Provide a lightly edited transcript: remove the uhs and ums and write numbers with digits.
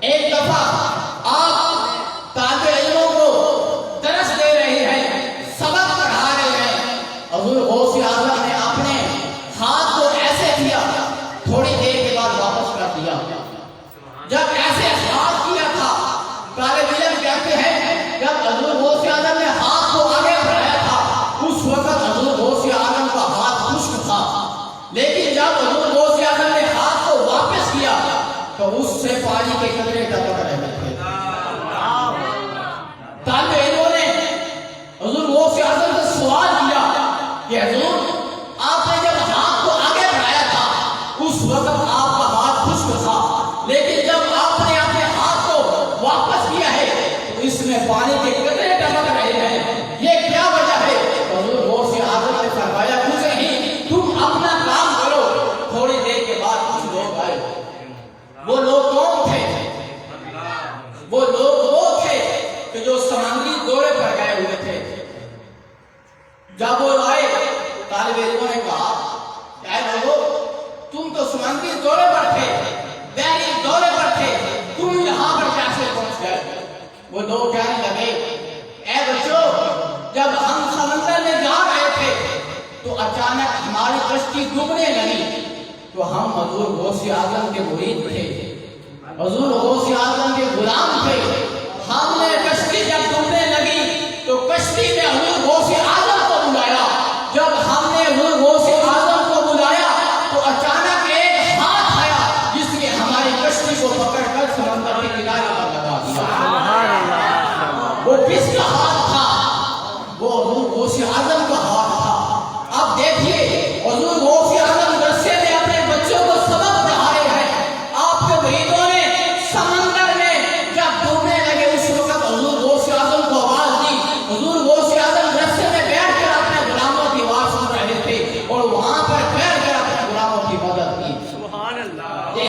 ایک دفعہ آپ طالب علموں کو درس دے رہے ہیں، سبق پڑھا رہے ہیں، حضور غوث اعظم نے اپنے ہاتھ کو ایسے کیا، تھوڑی دیر کے بعد واپس کر دیا۔ جب ایسے ہاتھ کیا تھا، طالب علم کہتے ہیں جب حضور غوث اعظم نے ہاتھ کو آگے بڑھایا تھا، اس وقت حضور غوث اعظم کا ہاتھ خشک تھا، لیکن جب حضور غوث اعظم نے ہاتھ کو واپس کیا تو اس سے پانی کے قطرے ٹپک رہے تھے۔ طالب علموں نے حضور غوث اعظم سے سوال کیا کہ حضور آپ نے جب ہاتھ کو آگے بڑھایا تھا اس وقت آپ کا ہاتھ خشک تھا، لیکن جب آپ نے اپنے ہاتھ کو واپس کیا ہے تو اس میں پانی کے قطرے ٹپک رہے ہیں، یہ کیا وجہ ہے؟ حضور غوث اعظم نے فرمایا کچھ نہیں، تم اپنا کام کرو۔ تھوڑی دیر کے بعد کچھ لوگ آئے۔ وہ لوگ کون تھے؟ وہ لوگ وہ تھے کہ جو سمندری دورے پر گئے ہوئے تھے۔ جب وہ آئے طالب علموں نے کہا اے لوگو، تم تو سمندری دورے پر تھے، بحری دورے پر تھے، تم یہاں پر کیسے پہنچ گئے؟ وہ لوگ کہنے لگے اے بچوں، جب ہم سمندر میں جا رہے تھے تو اچانک ہماری کشتی ڈوبنے لگی، تو ہم حضور غوث اعظم کے مرید تھے، حضور غوث اعظم کے غلام تھے۔ ہم نے کشتی جب ڈوبنے لگی تو کشتی میں حضور غوث اعظم کو بلایا۔ جب ہم نے حضور غوث اعظم کو بلایا تو اچانک ایک ہاتھ آیا جس نے ہماری کشتی کو پکڑ کر سمندر کے کنارے پر لگا دیا۔ وہ کس کا ہاتھ تھا؟ وہ حضور غوث اعظم کا